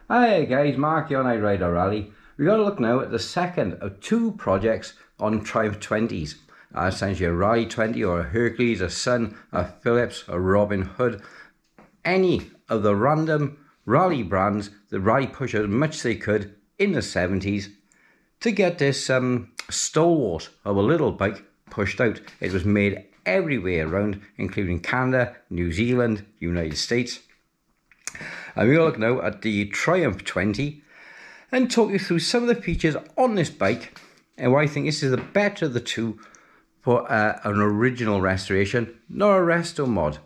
Hi guys, Mark here on I Ride a Raleigh. We've got to look now at the second of two projects on Triumph 20s. Essentially a Raleigh 20 or a Hercules, a Sun, a Phillips, a Robin Hood. Any of the random Raleigh brands that Raleigh pushed as much as they could in the 70s to get this stalwart of a little bike pushed out. It was made everywhere around, including Canada, New Zealand, United States. And we're going to look now at the Triumph 20 and talk you through some of the features on this bike and why I think this is the better of the two for an original restoration, not a resto mod.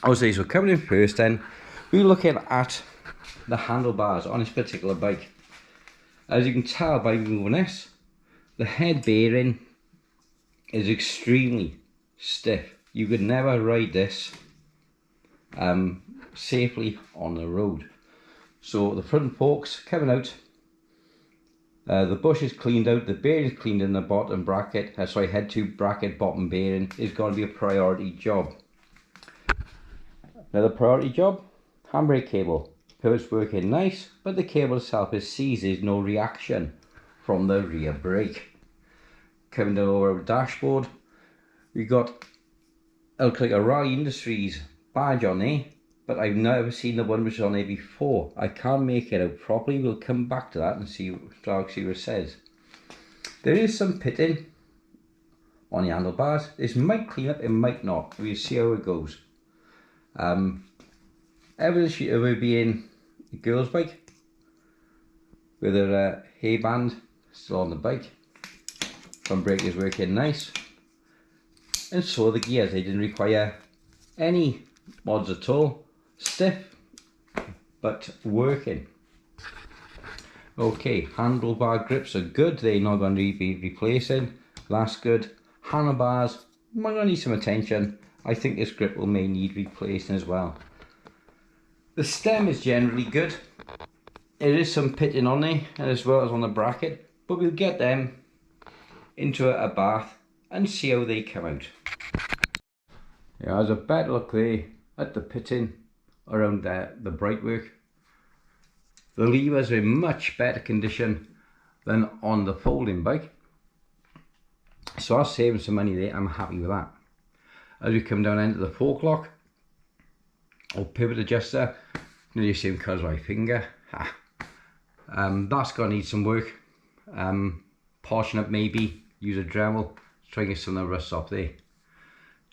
Obviously, so coming in first then, we're looking at the handlebars on this particular bike. As you can tell by moving this, the head bearing is extremely stiff. You could never ride this safely on the road. So the front forks coming out, the bush is cleaned out, the bearing is cleaned in the bottom bracket, head tube bracket, bottom bearing is going to be a priority job. Another priority job, handbrake cable. Pivots working nice, but the cable itself is seized, there's no reaction from the rear brake. Coming down over our dashboard, we got, it looks like a Raleigh Industries badge on there, but I've never seen the one which is on there before. I can't make it out properly. We'll come back to that and see what it says. There is some pitting on the handlebars. This might clean up, it might not. We'll see how it goes. Evidence sheet of it being a girl's bike with her hairband still on the bike. Front brake is working nice. And so the gears, they didn't require any mods at all. Stiff but working. Okay, handlebar grips are good, they're not going to be replacing. That's good. Handlebars might not need some attention. I think this grip may need replacing as well. The stem is generally good. There is some pitting on there as well as on the bracket, but we'll get them into a bath and see how they come out. Yeah, there's a better look there at the pitting around the brightwork. The levers are in much better condition than on the folding bike, so I'll save some money there. I'm happy with that. As we come down into the fork lock or pivot adjuster, nearly the same colour as my finger. That's going to need some work, polishing up, maybe use a Dremel to try and get some of the rust off there.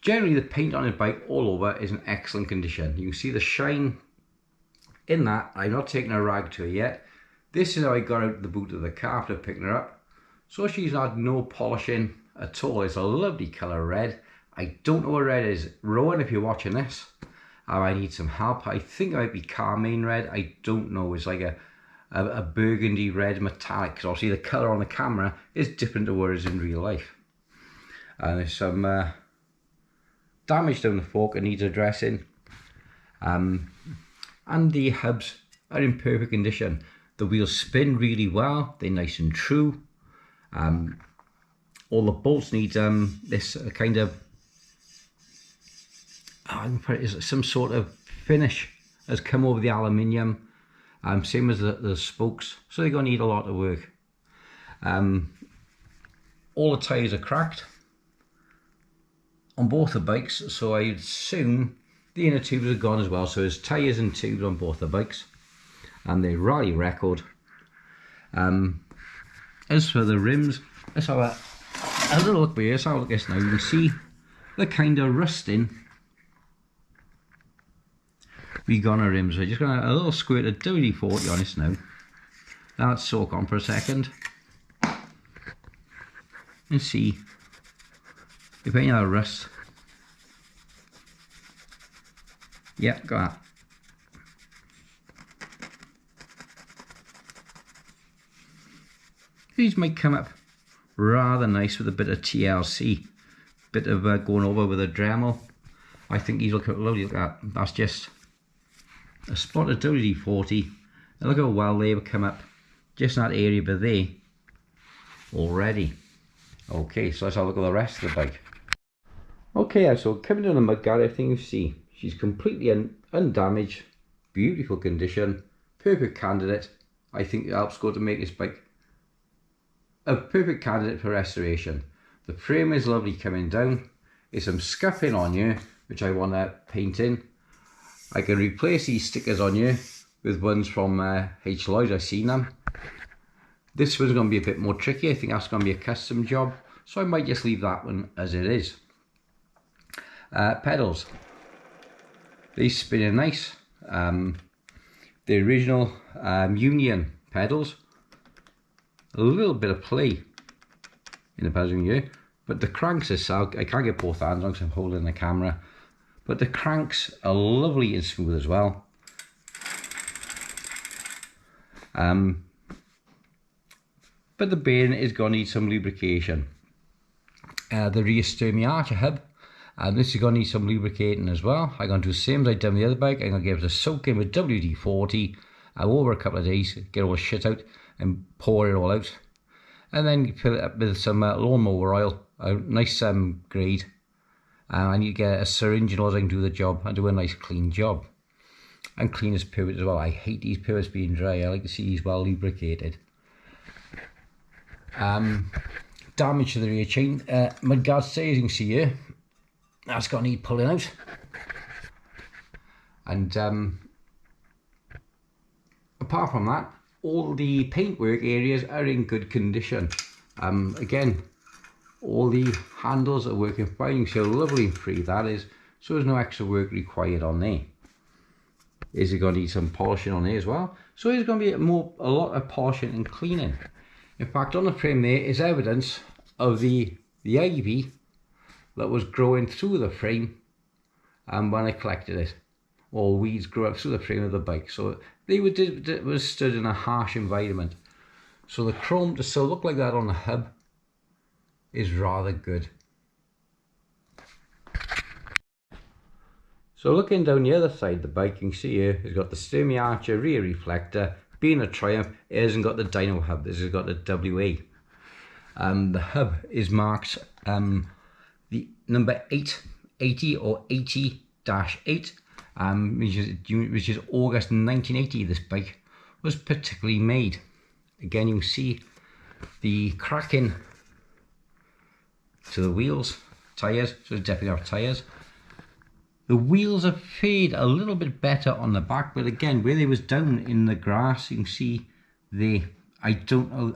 Generally the paint on his bike all over is in excellent condition. You can see the shine in that. I've not taken a rag to her yet. This is how I got out the boot of the car after picking her up. So she's had no polishing at all. It's a lovely colour red. I don't know what red is. Rowan, if you're watching this, I need some help. I think it might be Carmine red. I don't know. It's like a burgundy red metallic. Because obviously the colour on the camera is different to what it is in real life. And there's some damage down the fork that needs addressing, and the hubs are in perfect condition. The wheels spin really well, they're nice and true. All the bolts need this kind of some sort of finish has come over the aluminium, same as the spokes, so they're going to need a lot of work. All the tyres are cracked on both the bikes, so I assume the inner tubes are gone as well. So there's tyres and tubes on both the bikes, and they're Raleigh record. As for the rims, let's have a little look here. Let's have a look at this now. You can see the kind of rusting we got on our rims. We're just going to a little squirt of WD-40 on this now. Let's soak on for a second and see if any other rust. Yeah, got that. These might come up rather nice with a bit of TLC, bit of going over with a Dremel. I think these look lovely. Look at that. That's just a spot of WD-40. And look how well they will come up just in that area by there already. Okay, so let's have a look at the rest of the bike. Okay, so coming down the mudguard, everything you see, she's completely undamaged, beautiful condition, perfect candidate. I think it helps go to make this bike a perfect candidate for restoration. The frame is lovely coming down. There's some scuffing on here which I want to paint in. I can replace these stickers on here with ones from H. Lloyd. I've seen them. This one's going to be a bit more tricky. I think that's going to be a custom job, so I might just leave that one as it is. Pedals. These spinning nice. The original Union pedals. A little bit of play in the pedals here, but the cranks itself, I can't get both hands on because I'm holding the camera, but the cranks are lovely and smooth as well. But the bearing is going to need some lubrication. The rear steering arch hub, and this is going to need some lubricating as well. I'm going to do the same as I've done with the other bike. I'm going to give it a soak in with WD-40 over a couple of days, get all the shit out and pour it all out, and then fill it up with some lawnmower oil, a nice grade. I need to get a syringe in order I can do the job and do a nice clean job, and clean this pivot as well. I hate these pivots being dry. I like to see these well lubricated. Damage to the rear chain, mudguard stay, as you can see here, that's going to need pulling out. And apart from that, all the paintwork areas are in good condition. Again, all the handles are working fine. You can see how lovely and free that is, so there's no extra work required on there. Is it going to need some polishing on there as well? So there's going to be a lot of polishing and cleaning. In fact, on the frame there is evidence of the ivy that was growing through the frame when I collected it, or weeds grew up through the frame of the bike. So they were stood in a harsh environment. So the chrome to still look like that on the hub is rather good. So looking down the other side of the bike, you can see here it's got the Sturmey Archer rear reflector. Being a Triumph, it hasn't got the dyno hub. This has got the WA. The hub is marked the number 880 or 80-8, which is August 1980. This bike was particularly made. Again, you can see the cracking to the wheels, tyres, so it's definitely have tyres. The wheels have fared a little bit better on the back, but again, where they was down in the grass, you can see I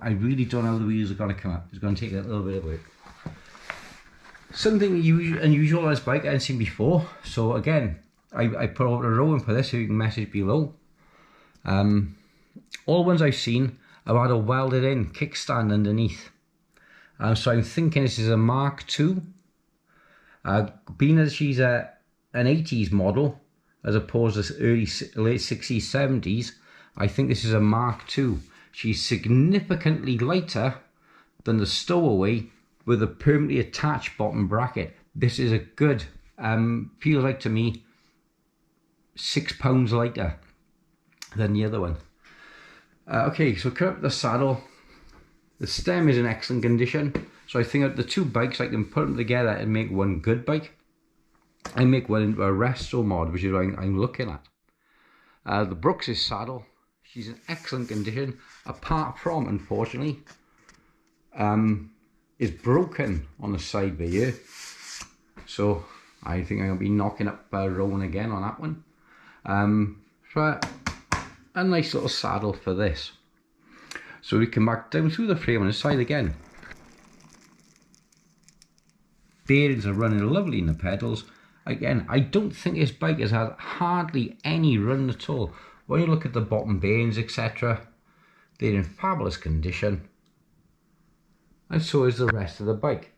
really don't know how the wheels are going to come up. It's going to take a little bit of work. Something unusual on this bike I hadn't seen before. So again, I put out a row in for this, so you can message below. All ones I've seen have had a welded in kickstand underneath. So I'm thinking this is a Mark II. Being that she's an 80s model as opposed to late 60s, 70s, I think this is a Mark II. She's significantly lighter than the Stowaway with a permanently attached bottom bracket. This is a good, feels like to me, 6 pounds lighter than the other one. Okay, so cut up the saddle. The stem is in excellent condition, so I think that the two bikes, I can put them together and make one good bike. I make one into a resto mod, which is what I'm looking at. The Brooks' saddle, she's in excellent condition, apart from, unfortunately, is broken on the side by here. So I think I'm going to be knocking up Rowan again on that one. For a nice little saddle for this. So we come back down through the frame on the side again. Bearings are running lovely in the pedals. Again, I don't think this bike has had hardly any run at all. When you look at the bottom bearings, etc., they're in fabulous condition. And so is the rest of the bike.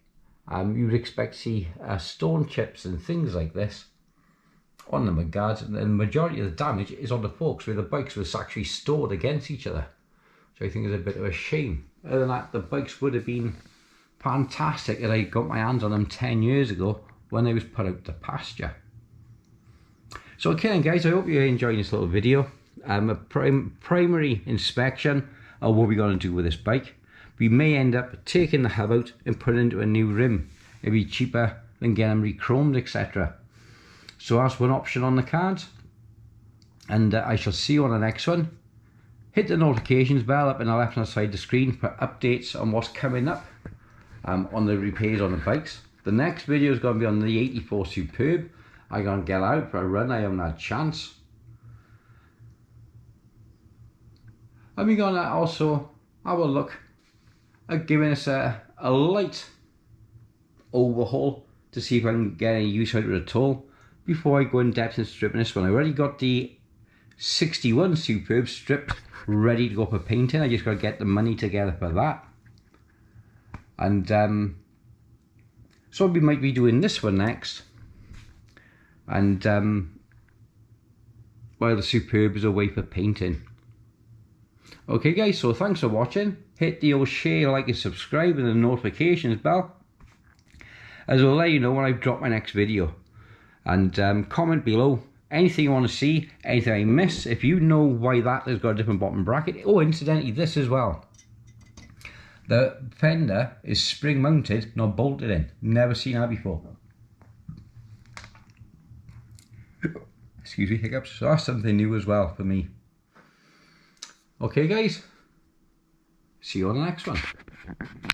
You would expect to see stone chips and things like this on the mudguards, and the majority of the damage is on the forks where the bikes were actually stored against each other. So I think it's a bit of a shame. Other than that, the bikes would have been fantastic if I got my hands on them 10 years ago when they was put out to pasture. So okay then guys, I hope you're enjoying this little video. A primary inspection of what we're going to do with this bike. We may end up taking the hub out and putting it into a new rim. It'd be cheaper than getting them re-chromed, etc. So that's one option on the cards. And I shall see you on the next one. hit the notifications bell up in the left hand side of the screen for updates on what's coming up on the repairs on the bikes. The next video is going to be on the 84 Superb. I'm going to get out for a run. I haven't had a chance. And we're going to also have a look at giving us a light overhaul to see if I can get any use out of it at all before I go in depth in stripping this one. I already got the 61 Superb stripped, ready to go for painting. I just got to get the money together for that. And so we might be doing this one next, and while the Superb is away for painting. Okay guys, so thanks for watching. Hit the old share, like and subscribe and the notifications bell, as will let you know when I drop my next video. And comment below anything you want to see, anything I miss. If you know why that has got a different bottom bracket. Oh, incidentally, this as well. The fender is spring mounted, not bolted in. Never seen that before. Excuse me, hiccups. So that's something new as well for me. Okay guys, see you on the next one.